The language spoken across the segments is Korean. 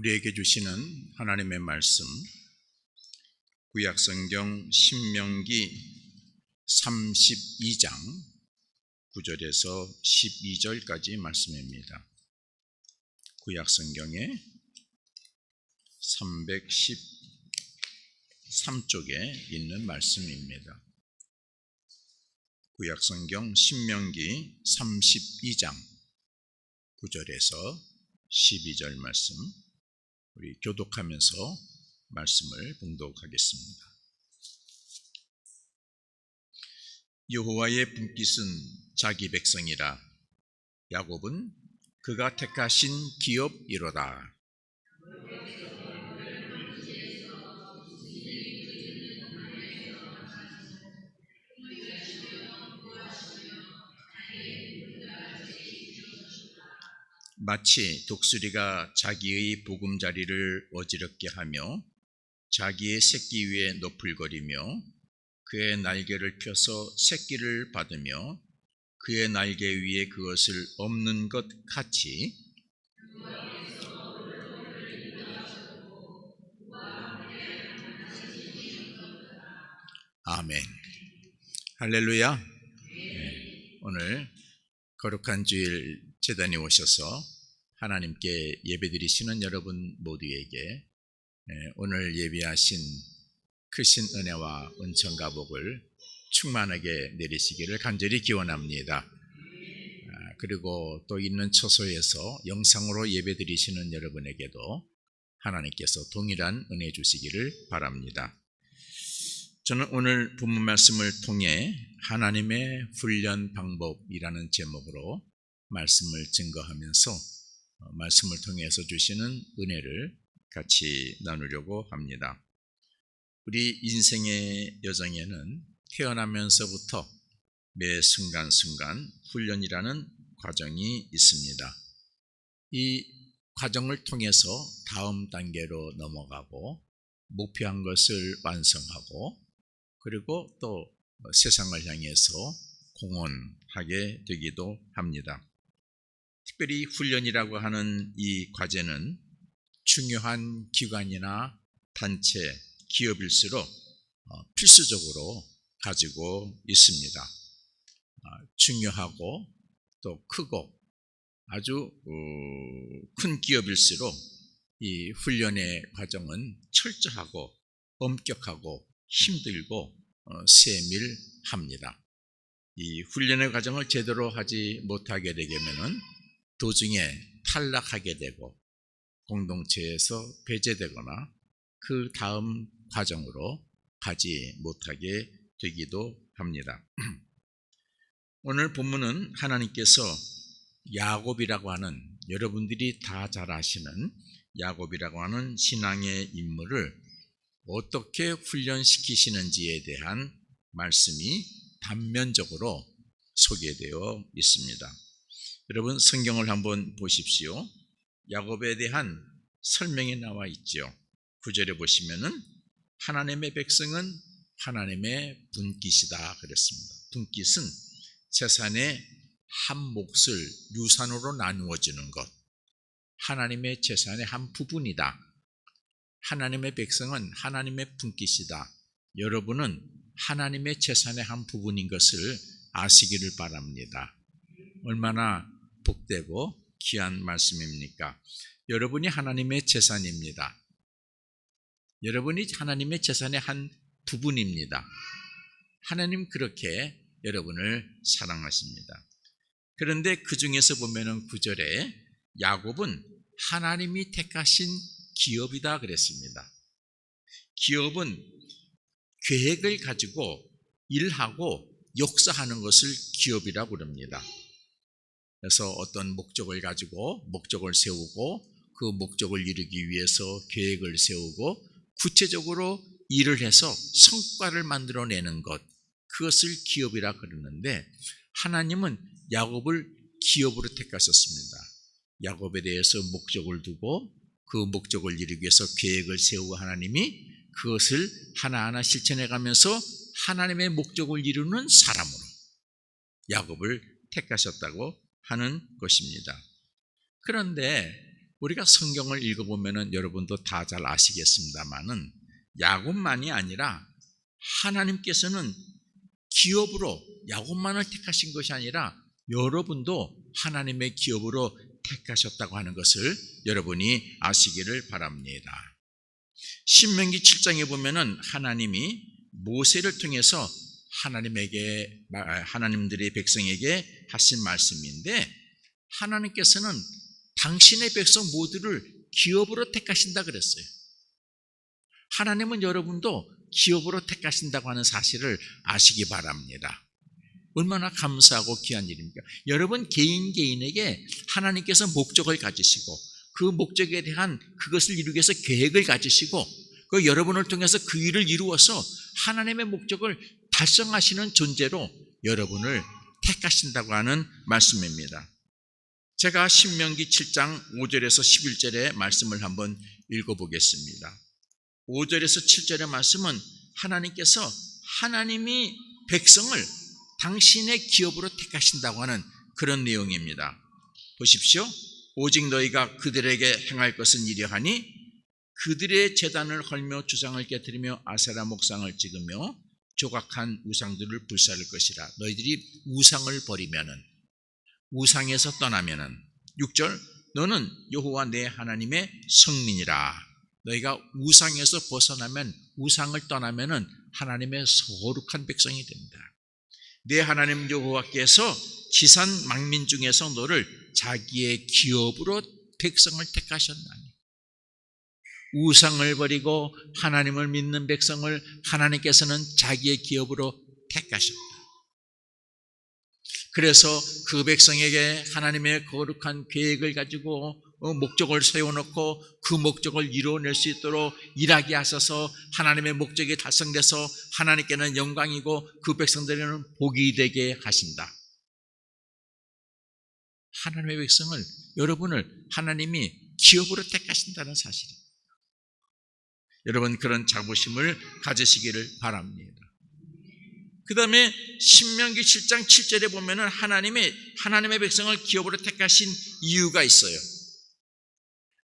우리에게 주시는 하나님의 말씀, 구약성경 신명기 32장 9절에서 12절까지 말씀입니다. 구약성경의 313쪽에 있는 말씀입니다. 구약성경 신명기 32장 9절에서 12절 말씀, 우리 교독하면서 말씀을 봉독하겠습니다. 여호와의 분깃은 자기 백성이라. 야곱은 그가 택하신 기업이로다. 마치 독수리가 자기의 보금자리를 어지럽게 하며 자기의 새끼 위에 너풀거리며 그의 날개를 펴서 새끼를 받으며 그의 날개 위에 그것을 엎는 것 같이 아멘. 할렐루야. 네, 오늘 거룩한 주일 제단에 오셔서 하나님께 예배드리시는 여러분 모두에게 오늘 예비하신 크신 은혜와 은총과 복을 충만하게 내리시기를 간절히 기원합니다. 그리고 또 있는 처소에서 영상으로 예배드리시는 여러분에게도 하나님께서 동일한 은혜 주시기를 바랍니다. 저는 오늘 본문 말씀을 통해 하나님의 훈련 방법이라는 제목으로 말씀을 증거하면서 말씀을 통해서 주시는 은혜를 같이 나누려고 합니다. 우리 인생의 여정에는 태어나면서부터 매 순간순간 훈련이라는 과정이 있습니다. 이 과정을 통해서 다음 단계로 넘어가고 목표한 것을 완성하고 그리고 또 세상을 향해서 공헌하게 되기도 합니다. 특별히 훈련이라고 하는 이 과제는 중요한 기관이나 단체, 기업일수록 필수적으로 가지고 있습니다. 중요하고 또 크고 아주 큰 기업일수록 이 훈련의 과정은 철저하고 엄격하고 힘들고 세밀합니다. 이 훈련의 과정을 제대로 하지 못하게 되면 도중에 탈락하게 되고 공동체에서 배제되거나 그 다음 과정으로 가지 못하게 되기도 합니다. 오늘 본문은 하나님께서 야곱이라고 하는, 여러분들이 다 잘 아시는 야곱이라고 하는 신앙의 인물을 어떻게 훈련시키시는지에 대한 말씀이 단면적으로 소개되어 있습니다. 여러분 성경을 한번 보십시오. 야곱에 대한 설명이 나와 있죠. 9절에 보시면은 하나님의 백성은 하나님의 분깃이다 그랬습니다. 분깃은 재산의 한 몫을 유산으로 나누어주는 것, 하나님의 재산의 한 부분이다. 하나님의 백성은 하나님의 분깃이다. 여러분은 하나님의 재산의 한 부분인 것을 아시기를 바랍니다. 얼마나 복되고 귀한 말씀입니까? 여러분이 하나님의 재산입니다. 여러분이 하나님의 재산의 한 부분입니다. 하나님 그렇게 여러분을 사랑하십니다. 그런데 그 중에서 보면은 9절에 야곱은 하나님이 택하신 기업이다 그랬습니다. 기업은 계획을 가지고 일하고 역사하는 것을 기업이라고 그럽니다. 그래서 어떤 목적을 가지고 목적을 세우고 그 목적을 이루기 위해서 계획을 세우고 구체적으로 일을 해서 성과를 만들어내는 것, 그것을 기업이라 그러는데 하나님은 야곱을 기업으로 택하셨습니다. 야곱에 대해서 목적을 두고 그 목적을 이루기 위해서 계획을 세우고 하나님이 그것을 하나하나 실천해가면서 하나님의 목적을 이루는 사람으로 야곱을 택하셨다고 하는 것입니다. 그런데 우리가 성경을 읽어보면 여러분도 다 잘 아시겠습니다만은 야곱만이 아니라 하나님께서는 기업으로 야곱만을 택하신 것이 아니라 여러분도 하나님의 기업으로 택하셨다고 하는 것을 여러분이 아시기를 바랍니다. 신명기 7장에 보면은 하나님이 모세를 통해서 하나님들의 백성에게 하신 말씀인데, 하나님께서는 당신의 백성 모두를 기업으로 택하신다 그랬어요. 하나님은 여러분도 기업으로 택하신다고 하는 사실을 아시기 바랍니다. 얼마나 감사하고 귀한 일입니까? 여러분 개인에게 하나님께서 목적을 가지시고 그 목적에 대한 그것을 이루기 위해서 계획을 가지시고 그 여러분을 통해서 그 일을 이루어서 하나님의 목적을 달성하시는 존재로 여러분을 택하신다고 하는 말씀입니다. 제가 신명기 7장 5절에서 11절의 말씀을 한번 읽어보겠습니다. 5절에서 7절의 말씀은 하나님께서 하나님이 백성을 당신의 기업으로 택하신다고 하는 그런 내용입니다. 보십시오. 오직 너희가 그들에게 행할 것은 이러하니 그들의 제단을 헐며 주상을 깨뜨리며 아세라 목상을 찍으며 조각한 우상들을 불사를 것이라. 너희들이 우상을 버리면은, 우상에서 떠나면은, 6절 너는 여호와 내 하나님의 성민이라. 너희가 우상에서 벗어나면, 우상을 떠나면은 하나님의 거룩한 백성이 됩니다. 내 하나님 여호와께서 지산 만민 중에서 너를 자기의 기업으로 백성을 택하셨나니. 우상을 버리고 하나님을 믿는 백성을 하나님께서는 자기의 기업으로 택하셨다. 그래서 그 백성에게 하나님의 거룩한 계획을 가지고 목적을 세워놓고 그 목적을 이루어낼 수 있도록 일하게 하셔서 하나님의 목적이 달성돼서 하나님께는 영광이고 그 백성들에게는 복이 되게 하신다. 하나님의 백성을, 여러분을 하나님이 기업으로 택하신다는 사실입니다. 여러분 그런 자부심을 가지시기를 바랍니다. 그 다음에 신명기 7장 7절에 보면은 하나님의 백성을 기업으로 택하신 이유가 있어요.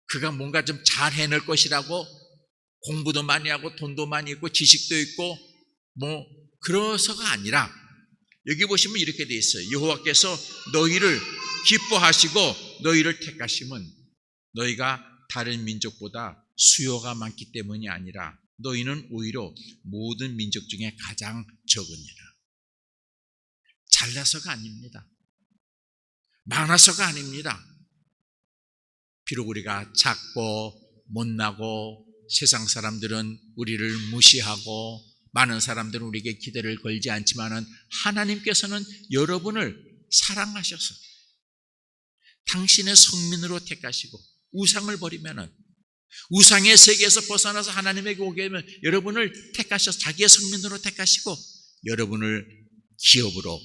그가 뭔가 좀 잘 해낼 것이라고, 공부도 많이 하고 돈도 많이 있고 지식도 있고 그래서가 아니라, 여기 보시면 이렇게 돼 있어요. 여호와께서 너희를 기뻐하시고 너희를 택하심은 너희가 다른 민족보다 수요가 많기 때문이 아니라 너희는 오히려 모든 민족 중에 가장 적으니라. 잘나서가 아닙니다. 많아서가 아닙니다. 비록 우리가 작고 못나고 세상 사람들은 우리를 무시하고 많은 사람들은 우리에게 기대를 걸지 않지만은 하나님께서는 여러분을 사랑하셔서 당신의 성민으로 택하시고 우상을 버리면은, 우상의 세계에서 벗어나서 하나님에게 오게 되면 여러분을 택하셔서 자기의 성민으로 택하시고 여러분을 기업으로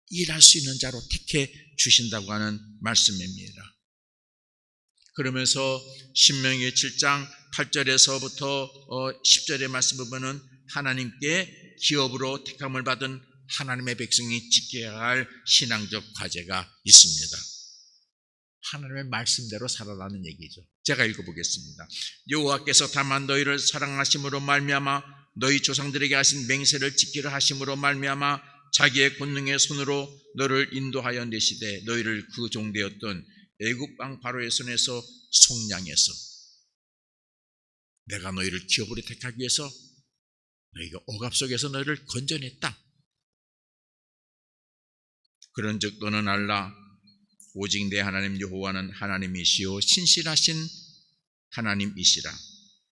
일할 수 있는 자로 택해 주신다고 하는 말씀입니다. 그러면서 신명기 7장 8절에서부터 10절의 말씀 보면은 하나님께 기업으로 택함을 받은 하나님의 백성이 지켜야 할 신앙적 과제가 있습니다. 하나님의 말씀대로 살아라는 얘기죠. 제가 읽어보겠습니다. 여호와께서 다만 너희를 사랑하심으로 말미암아 너희 조상들에게 하신 맹세를 지키려 하심으로 말미암아 자기의 권능의 손으로 너를 인도하여 내시되 너희를 그 종되었던 애굽 왕 바로의 손에서 속량해서 내가 너희를 기업으로 택하기 위해서 너희가 억압 속에서 너희를 건져냈다. 그런즉 너는 알라. 오직 내 하나님 여호와는 하나님이시요 신실하신 하나님이시라.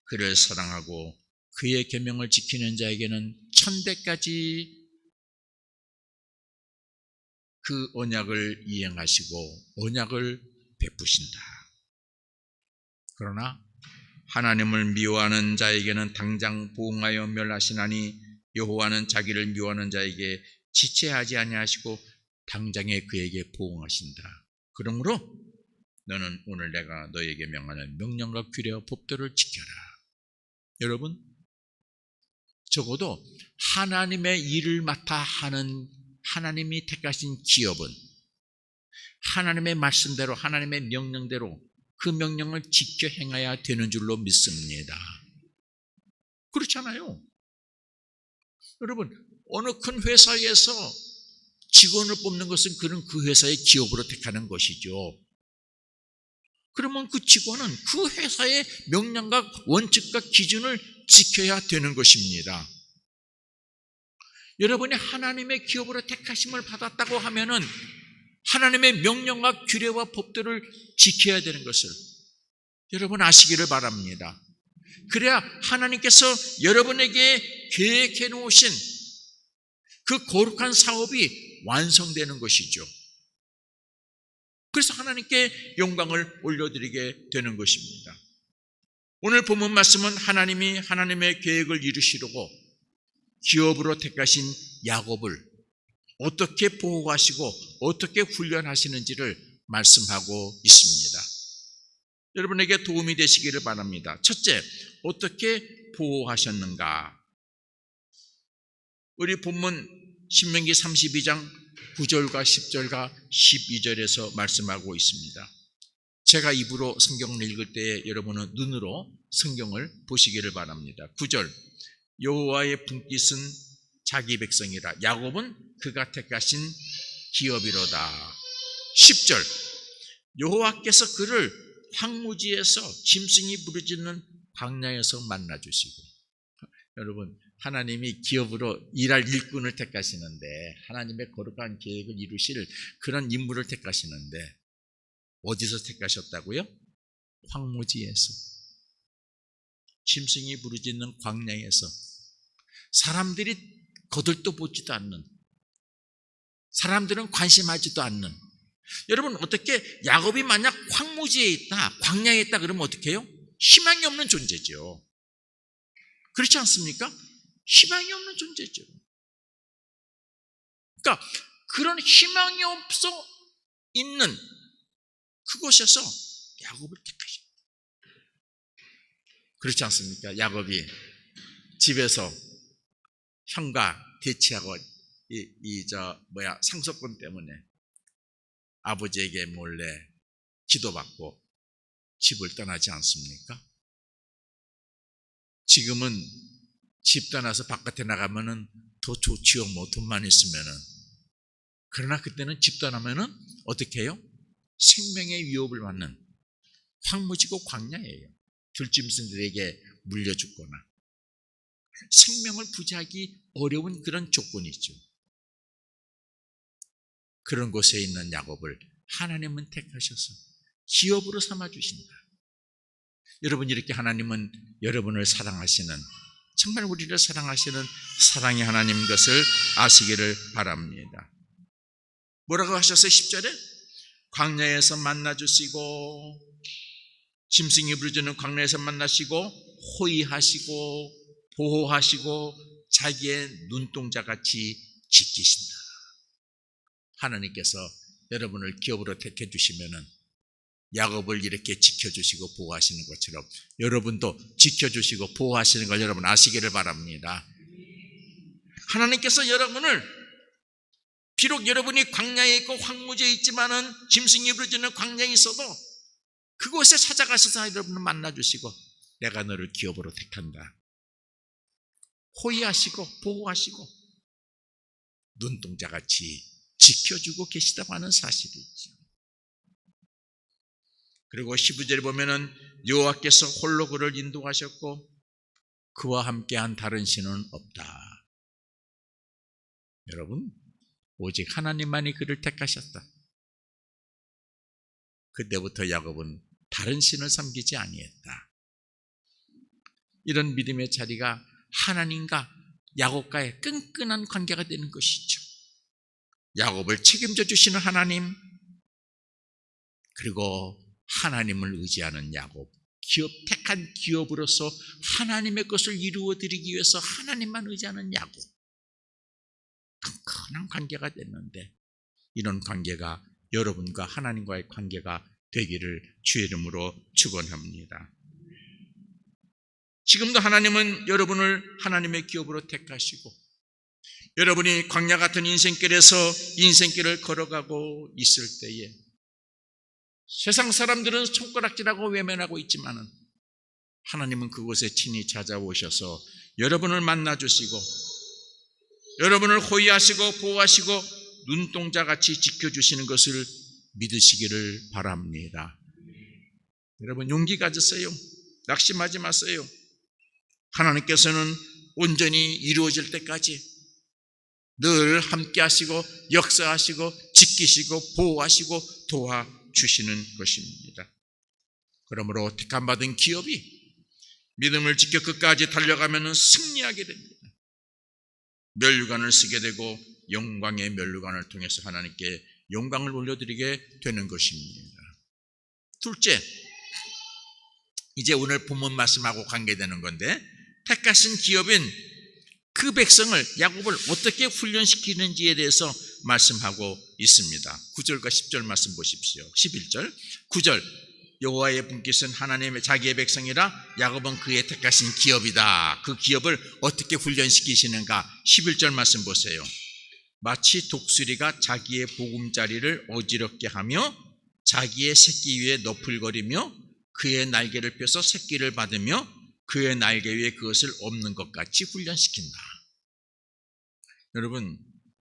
그를 사랑하고 그의 계명을 지키는 자에게는 천대까지 그 언약을 이행하시고 언약을 베푸신다. 그러나 하나님을 미워하는 자에게는 당장 보응하여 멸하시나니 여호와는 자기를 미워하는 자에게 지체하지 아니하시고 당장에 그에게 보응하신다. 그러므로 너는 오늘 내가 너에게 명하는 명령과 규례와 법도를 지켜라. 여러분, 적어도 하나님의 일을 맡아 하는 하나님이 택하신 기업은 하나님의 말씀대로, 하나님의 명령대로 그 명령을 지켜 행해야 되는 줄로 믿습니다. 그렇잖아요. 여러분, 어느 큰 회사에서 직원을 뽑는 것은 그는 그 회사의 기업으로 택하는 것이죠. 그러면 그 직원은 그 회사의 명령과 원칙과 기준을 지켜야 되는 것입니다. 여러분이 하나님의 기업으로 택하심을 받았다고 하면은 하나님의 명령과 규례와 법들을 지켜야 되는 것을 여러분 아시기를 바랍니다. 그래야 하나님께서 여러분에게 계획해 놓으신 그 거룩한 사업이 완성되는 것이죠. 그래서 하나님께 영광을 올려드리게 되는 것입니다. 오늘 본문 말씀은 하나님이 하나님의 계획을 이루시려고 기업으로 택하신 야곱을 어떻게 보호하시고 어떻게 훈련하시는지를 말씀하고 있습니다. 여러분에게 도움이 되시기를 바랍니다. 첫째, 어떻게 보호하셨는가? 우리 본문 신명기 32장 9절과 10절과 12절에서 말씀하고 있습니다. 제가 입으로 성경을 읽을 때에 여러분은 눈으로 성경을 보시기를 바랍니다. 9절, 여호와의 분깃은 자기 백성이라 야곱은 그가 택하신 기업이로다. 10절, 여호와께서 그를 황무지에서 짐승이 부르짖는 광야에서 만나주시고. 여러분, 하나님이 기업으로 일할 일꾼을 택하시는데 하나님의 거룩한 계획을 이루실 그런 인물을 택하시는데 어디서 택하셨다고요? 황무지에서, 짐승이 부르짖는 광야에서, 사람들이 거들떠 보지도 않는, 사람들은 관심하지도 않는. 여러분, 어떻게 야곱이 만약 황무지에 있다, 광야에 있다 그러면 어떻게 해요? 희망이 없는 존재죠. 그렇지 않습니까? 희망이 없는 존재죠. 그러니까 그런 희망이 없어 있는 그곳에서 야곱을 택하셨다. 그렇지 않습니까? 야곱이 집에서 형과 대치하고 상속권 때문에 아버지에게 몰래 기도받고 집을 떠나지 않습니까? 지금은 집 떠나서 바깥에 나가면은 더 좋지요. 뭐 돈만 있으면은. 그러나 그때는 집 떠나면은 어떻게 해요? 생명의 위협을 받는 황무지고 광야예요. 들짐승들에게 물려 죽거나 생명을 부지하기 어려운 그런 조건이죠. 그런 곳에 있는 야곱을 하나님은 택하셔서 기업으로 삼아주신다. 여러분, 이렇게 하나님은 여러분을 사랑하시는, 정말 우리를 사랑하시는 사랑의 하나님인 것을 아시기를 바랍니다. 뭐라고 하셨어요? 10절에 광야에서 만나주시고, 짐승이 부르짖는 광야에서 만나시고, 호의하시고 보호하시고 자기의 눈동자같이 지키신다. 하나님께서 여러분을 기업으로 택해 주시면은 야곱을 이렇게 지켜주시고 보호하시는 것처럼 여러분도 지켜주시고 보호하시는 걸 여러분 아시기를 바랍니다. 하나님께서 여러분을 비록 여러분이 광야에 있고 황무지에 있지만은 짐승이 부르짖는 광야에 있어도 그곳에 찾아가셔서 여러분을 만나주시고 내가 너를 기업으로 택한다. 호의하시고 보호하시고 눈동자같이 지켜주고 계시다고 하는 사실이죠. 그리고 12절에 보면은 여호와께서 홀로 그를 인도하셨고 그와 함께한 다른 신은 없다. 여러분, 오직 하나님만이 그를 택하셨다. 그때부터 야곱은 다른 신을 섬기지 아니했다. 이런 믿음의 자리가 하나님과 야곱과의 끈끈한 관계가 되는 것이죠. 야곱을 책임져 주시는 하나님, 그리고 하나님을 의지하는 야곱, 택한 기업으로서 하나님의 것을 이루어드리기 위해서 하나님만 의지하는 야곱, 끈끈한 관계가 됐는데 이런 관계가 여러분과 하나님과의 관계가 되기를 주의 이름으로 축원합니다. 지금도 하나님은 여러분을 하나님의 기업으로 택하시고 여러분이 광야 같은 인생길에서 인생길을 걸어가고 있을 때에 세상 사람들은 손가락질하고 외면하고 있지만은 하나님은 그곳에 친히 찾아오셔서 여러분을 만나주시고 여러분을 호위하시고 보호하시고 눈동자같이 지켜주시는 것을 믿으시기를 바랍니다. 여러분 용기 가졌어요. 낙심하지 마세요. 하나님께서는 온전히 이루어질 때까지 늘 함께 하시고 역사하시고 지키시고 보호하시고 도와주시는 것입니다. 그러므로 택함받은 기업이 믿음을 지켜 끝까지 달려가면 승리하게 됩니다. 면류관을 쓰게 되고 영광의 면류관을 통해서 하나님께 영광을 올려드리게 되는 것입니다. 둘째, 이제 오늘 본문 말씀하고 관계되는 건데 택하신 기업인 그 백성을 야곱을 어떻게 훈련시키는지에 대해서 말씀하고 있습니다. 9절과 10절 말씀 보십시오. 11절 9절 여호와의 분깃은 하나님의 자기의 백성이라 야곱은 그의 택하신 기업이다. 그 기업을 어떻게 훈련시키시는가? 11절 말씀 보세요. 마치 독수리가 자기의 보금자리를 어지럽게 하며 자기의 새끼 위에 너풀거리며 그의 날개를 펴서 새끼를 받으며 그의 날개 위에 그것을 엎는 것 같이 훈련시킨다. 여러분,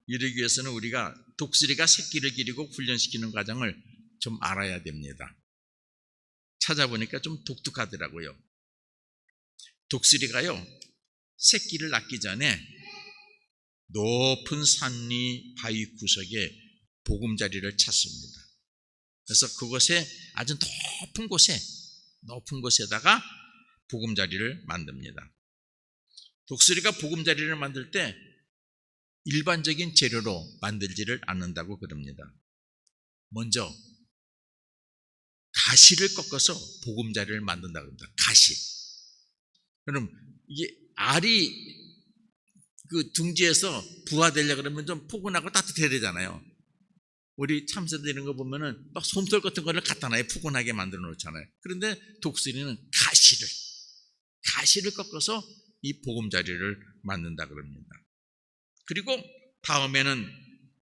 이러기 위해서는 우리가 독수리가 새끼를 기르고 훈련시키는 과정을 좀 알아야 됩니다. 찾아보니까 좀 독특하더라고요. 독수리가요, 새끼를 낳기 전에 높은 산리 바위 구석에 보금자리를 찾습니다. 그래서 그곳에 아주 높은 곳에다가 보금자리를 만듭니다. 독수리가 보금자리를 만들 때 일반적인 재료로 만들지를 않는다고 그럽니다. 먼저 가시를 꺾어서 보금자리를 만든다고 합니다. 가시. 그럼 이게 알이 그 둥지에서 부화되려고 그러면 좀 포근하고 따뜻해야 되잖아요. 우리 참새들 이런 거 보면은 막 솜털 같은 거를 갖다 놔요. 푸근하게 만들어 놓잖아요. 그런데 독수리는 가시를 꺾어서 이 보금자리를 만든다 그럽니다. 그리고 다음에는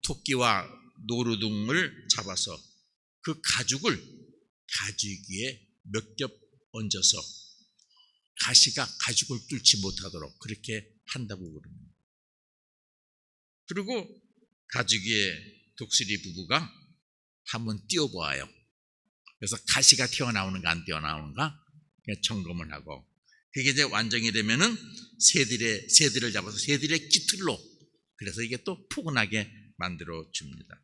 토끼와 노루등을 잡아서 그 가죽을 가죽 위에 몇 겹 얹어서 가시가 가죽을 뚫지 못하도록 그렇게 한다고 그럽니다. 그리고 가죽 위에 독수리 부부가 한번 띄워보아요. 그래서 가시가 튀어나오는가 안 튀어나오는가 점검을 하고 그게 이제 완성이 되면은 새들을 잡아서 새들의 깃털로 그래서 이게 또 포근하게 만들어 줍니다.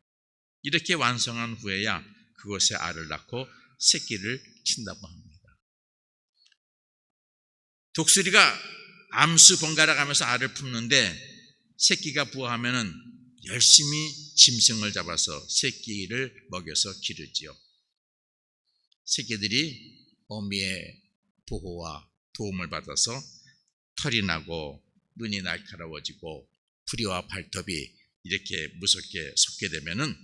이렇게 완성한 후에야 그것에 알을 낳고 새끼를 친다고 합니다. 독수리가 암수 번갈아 가면서 알을 품는데 새끼가 부화하면은 열심히 짐승을 잡아서 새끼를 먹여서 기르지요. 새끼들이 어미의 보호와 도움을 받아서 털이 나고 눈이 날카로워지고 부리와 발톱이 이렇게 무섭게 솟게 되면은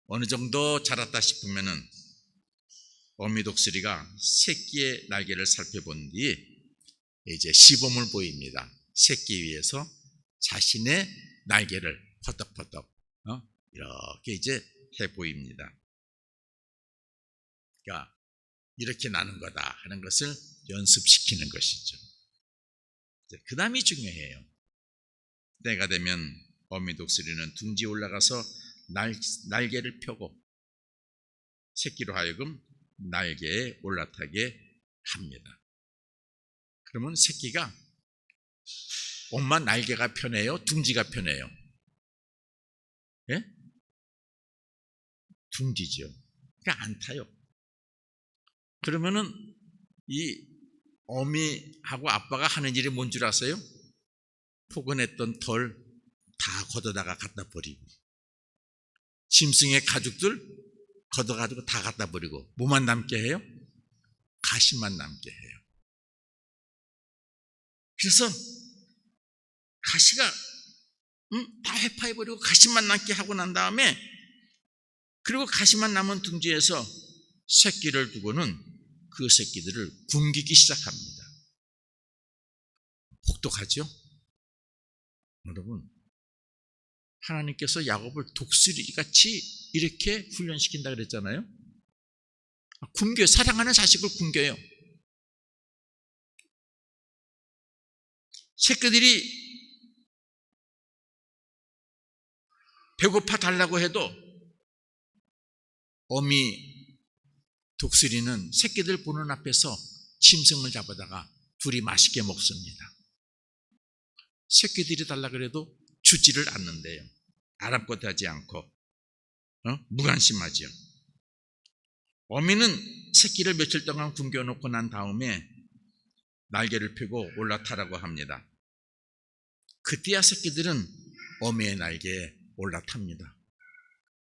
어느 정도 자랐다 싶으면은 어미 독수리가 새끼의 날개를 살펴본 뒤에 이제 시범을 보입니다. 새끼 위에서 자신의 날개를 퍼덕퍼덕 이렇게 이제 해 보입니다. 그러니까 이렇게 나는 거다 하는 것을 연습시키는 것이죠. 그 다음이 중요해요. 때가 되면 어미 독수리는 둥지에 올라가서 날개를 펴고 새끼로 하여금 날개에 올라타게 합니다. 그러면 새끼가 엄마 날개가 편해요? 둥지가 편해요? 예? 둥지죠. 그러니까 안 타요. 그러면은 이 어미하고 아빠가 하는 일이 뭔 줄 아세요? 포근했던 털 다 걷어다가 갖다 버리고 짐승의 가죽들 걷어가지고 다 갖다 버리고 뭐만 남게 해요? 가시만 남게 해요. 그래서 가시가 다 회파해버리고 가시만 남게 하고 난 다음에 그리고 가시만 남은 둥지에서 새끼를 두고는 그 새끼들을 굶기기 시작합니다. 혹독하죠? 여러분, 하나님께서 야곱을 독수리같이 이렇게 훈련시킨다 그랬잖아요. 굶겨요. 사랑하는 자식을 굶겨요. 새끼들이 배고파 달라고 해도 어미 독수리는 새끼들 보는 앞에서 짐승을 잡아다가 둘이 맛있게 먹습니다. 새끼들이 달라고 해도 주지를 않는데요. 아랑곳하지 않고 무관심하죠. 어미는 새끼를 며칠 동안 굶겨놓고 난 다음에 날개를 펴고 올라타라고 합니다. 그때야 새끼들은 어미의 날개에 올라탑니다.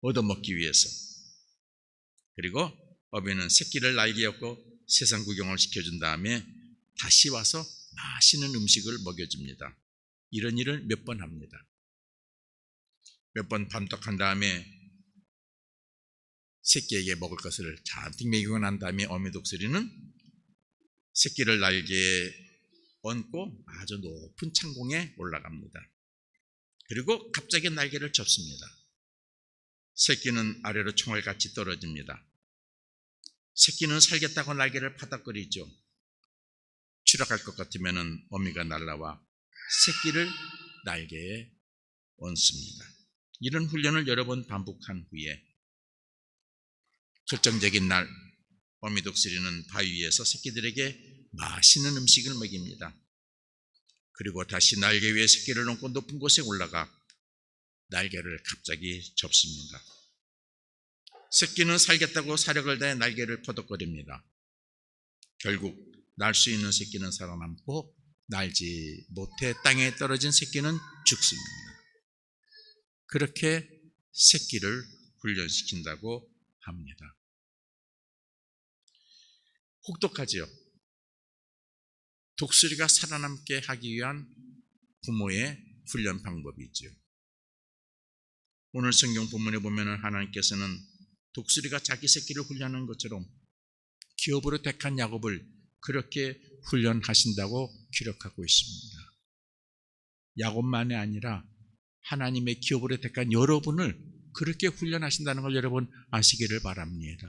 얻어먹기 위해서. 그리고 어미는 새끼를 날개에 업고 세상 구경을 시켜준 다음에 다시 와서 맛있는 음식을 먹여줍니다. 이런 일을 몇 번 합니다. 몇 번 밤떡한 다음에 새끼에게 먹을 것을 잔뜩 먹이고 난 다음에 어미 독수리는 새끼를 날개에 얹고 아주 높은 창공에 올라갑니다. 그리고 갑자기 날개를 접습니다. 새끼는 아래로 총알같이 떨어집니다. 새끼는 살겠다고 날개를 파닥거리죠. 추락할 것 같으면 어미가 날라와 새끼를 날개에 얹습니다. 이런 훈련을 여러 번 반복한 후에 결정적인 날 어미 독수리는 바위 위에서 새끼들에게 맛있는 음식을 먹입니다. 그리고 다시 날개 위에 새끼를 얹고 높은 곳에 올라가 날개를 갑자기 접습니다. 새끼는 살겠다고 사력을 다해 날개를 퍼덕거립니다. 결국 날 수 있는 새끼는 살아남고 날지 못해 땅에 떨어진 새끼는 죽습니다. 그렇게 새끼를 훈련시킨다고 합니다. 혹독하지요. 독수리가 살아남게 하기 위한 부모의 훈련 방법이지요. 오늘 성경 본문에 보면 하나님께서는 독수리가 자기 새끼를 훈련하는 것처럼 기업으로 택한 야곱을 그렇게 훈련하신다고 기록하고 있습니다. 야곱만이 아니라 하나님의 기업으로 택한 여러분을 그렇게 훈련하신다는 걸 여러분 아시기를 바랍니다.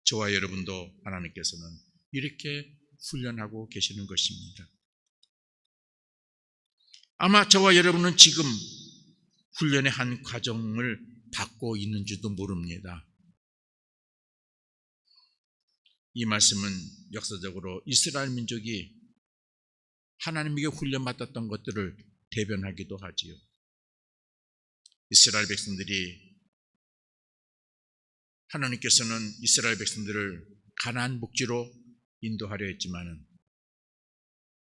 저와 여러분도 하나님께서는 이렇게 훈련하고 계시는 것입니다. 아마 저와 여러분은 지금 훈련의 한 과정을 받고 있는지도 모릅니다. 이 말씀은 역사적으로 이스라엘 민족이 하나님에게 훈련받았던 것들을 대변하기도 하지요. 이스라엘 백성들이 하나님께서는 이스라엘 백성들을 가나안 목지로 인도하려 했지만은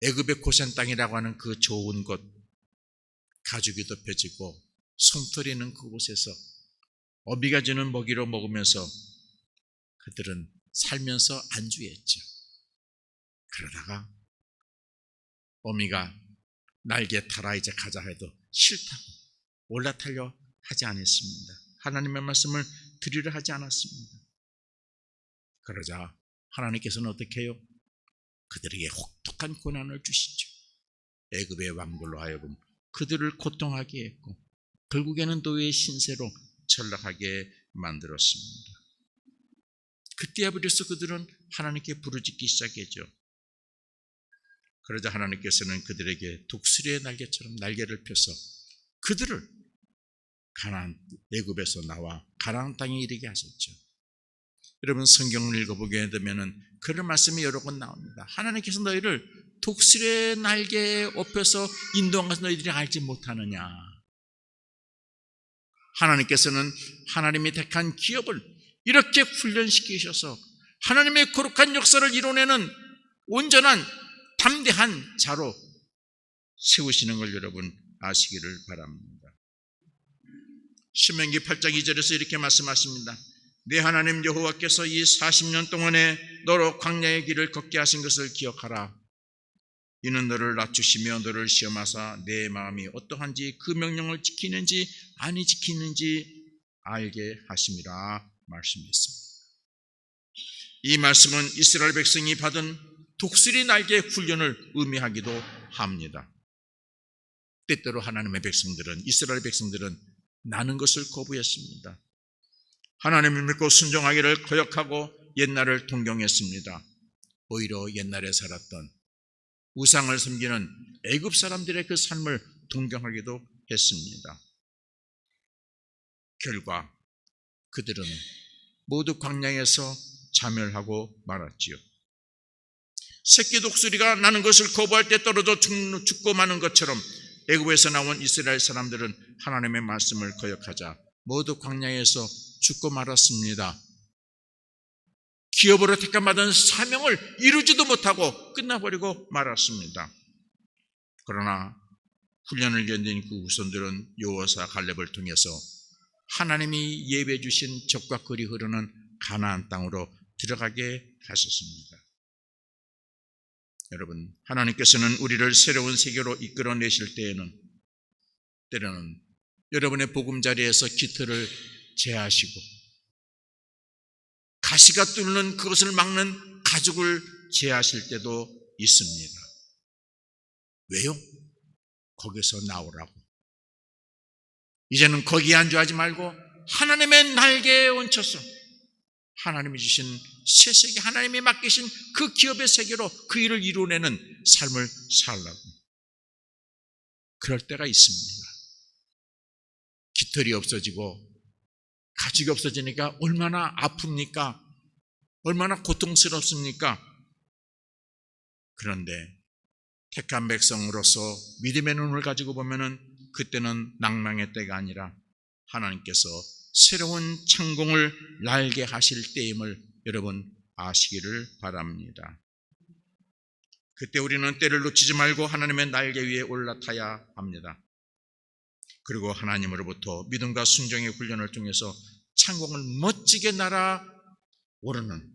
애굽의 고센 땅이라고 하는 그 좋은 곳, 가죽이 덮여지고 솜털이 있는 그곳에서 어미가 주는 먹이로 먹으면서 그들은 살면서 안주했죠. 그러다가 어미가 날개 타라 이제 가자 해도 싫다고 올라타려 하지 않았습니다. 하나님의 말씀을 들으려 하지 않았습니다. 그러자 하나님께서는 어떻게 해요? 그들에게 혹독한 고난을 주시죠. 애굽의 왕들로 하여금 그들을 고통하게 했고 결국에는 노예의 신세로 전락하게 만들었습니다. 그때야 비로소 그들은 하나님께 부르짖기 시작했죠. 그러자 하나님께서는 그들에게 독수리의 날개처럼 날개를 펴서 그들을 가나안 애굽에서 나와 가나안 땅에 이르게 하셨죠. 여러분 성경을 읽어보게 되면 그런 말씀이 여러 번 나옵니다. 하나님께서 너희를 독수리의 날개에 업혀서 인도한 것을 너희들이 알지 못하느냐. 하나님께서는 하나님이 택한 기업을 이렇게 훈련시키셔서 하나님의 거룩한 역사를 이뤄내는 온전한 담대한 자로 세우시는 걸 여러분 아시기를 바랍니다. 신명기 8장 2절에서 이렇게 말씀하십니다. 내 하나님 여호와께서 이 40년 동안에 너로 광야의 길을 걷게 하신 것을 기억하라. 이는 너를 낮추시며 너를 시험하사 내 마음이 어떠한지 그 명령을 지키는지 아니 지키는지 알게 하심이라 말씀했습니다. 이 말씀은 이스라엘 백성이 받은 독수리 날개 훈련을 의미하기도 합니다. 때때로 하나님의 백성들은 이스라엘 백성들은 나는 것을 거부했습니다. 하나님을 믿고 순종하기를 거역하고 옛날을 동경했습니다. 오히려 옛날에 살았던 우상을 섬기는 애굽 사람들의 그 삶을 동경하기도 했습니다. 결과 그들은 모두 광야에서 자멸하고 말았지요. 새끼 독수리가 나는 것을 거부할 때 떨어져 죽고 마는 것처럼 애굽에서 나온 이스라엘 사람들은 하나님의 말씀을 거역하자 모두 광야에서 죽고 말았습니다. 기업으로 택함받은 사명을 이루지도 못하고 끝나버리고 말았습니다. 그러나 훈련을 견딘 그 후손들은 여호수아 갈렙을 통해서 하나님이 예배해 주신 적과 꿀이 흐르는 가나안 땅으로 들어가게 하셨습니다. 여러분, 하나님께서는 우리를 새로운 세계로 이끌어내실 때로는 여러분의 보금자리에서 깃털을 제하시고 가시가 뚫는 그것을 막는 가죽을 제하실 때도 있습니다. 왜요? 거기서 나오라고. 이제는 거기에 안주하지 말고 하나님의 날개에 얹혀서 하나님이 주신 새 세계, 하나님이 맡기신 그 기업의 세계로 그 일을 이루어내는 삶을 살라고. 그럴 때가 있습니다. 깃털이 없어지고 가죽이 없어지니까 얼마나 아픕니까? 얼마나 고통스럽습니까? 그런데 택한 백성으로서 믿음의 눈을 가지고 보면은 그때는 낭망의 때가 아니라 하나님께서 새로운 창공을 날게 하실 때임을 여러분 아시기를 바랍니다. 그때 우리는 때를 놓치지 말고 하나님의 날개 위에 올라타야 합니다. 그리고 하나님으로부터 믿음과 순종의 훈련을 통해서 창공을 멋지게 날아오르는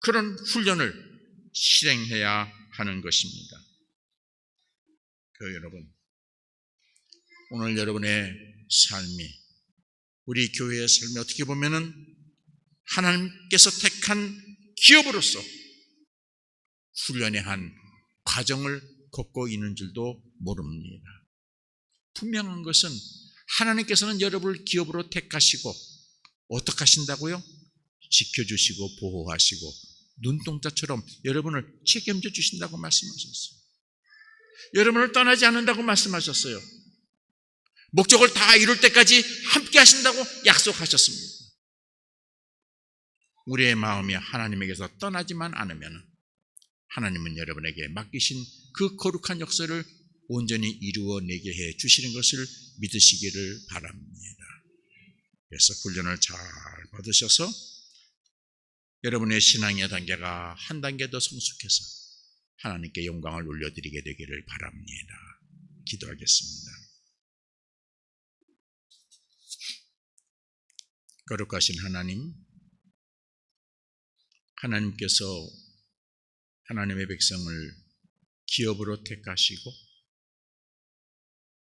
그런 훈련을 실행해야 하는 것입니다. 여러분, 오늘 여러분의 삶이, 우리 교회의 삶이 어떻게 보면은 하나님께서 택한 기업으로서 훈련의 한 과정을 걷고 있는 줄도 모릅니다. 분명한 것은 하나님께서는 여러분을 기업으로 택하시고 어떻게 하신다고요? 지켜주시고 보호하시고 눈동자처럼 여러분을 책임져 주신다고 말씀하셨어요. 여러분을 떠나지 않는다고 말씀하셨어요. 목적을 다 이룰 때까지 함께 하신다고 약속하셨습니다. 우리의 마음이 하나님에게서 떠나지만 않으면 하나님은 여러분에게 맡기신 그 거룩한 역사를 온전히 이루어내게 해 주시는 것을 믿으시기를 바랍니다. 그래서 훈련을 잘 받으셔서 여러분의 신앙의 단계가 한 단계 더 성숙해서 하나님께 영광을 올려드리게 되기를 바랍니다. 기도하겠습니다. 거룩하신 하나님, 하나님께서 하나님의 백성을 기업으로 택하시고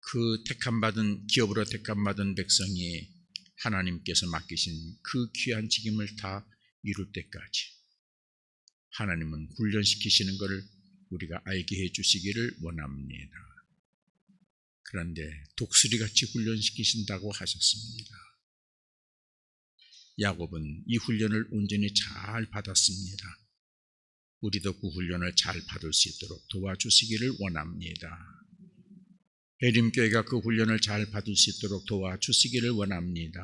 그 기업으로 택함받은 백성이 하나님께서 맡기신 그 귀한 책임을 다 이룰 때까지 하나님은 훈련시키시는 것을 우리가 알게 해 주시기를 원합니다. 그런데 독수리같이 훈련시키신다고 하셨습니다. 야곱은 이 훈련을 온전히 잘 받았습니다. 우리도 그 훈련을 잘 받을 수 있도록 도와주시기를 원합니다. 해림교회가 그 훈련을 잘 받을 수 있도록 도와주시기를 원합니다.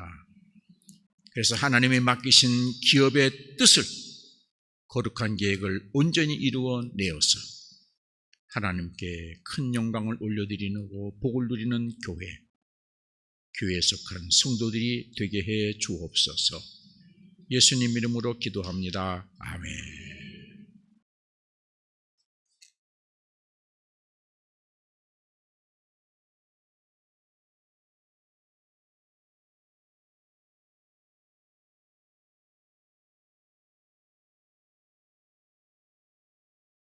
그래서 하나님이 맡기신 기업의 뜻을, 거룩한 계획을 온전히 이루어내어서 하나님께 큰 영광을 올려드리고 복을 누리는 교회에 속한 성도들이 되게 해 주옵소서. 예수님 이름으로 기도합니다. 아멘.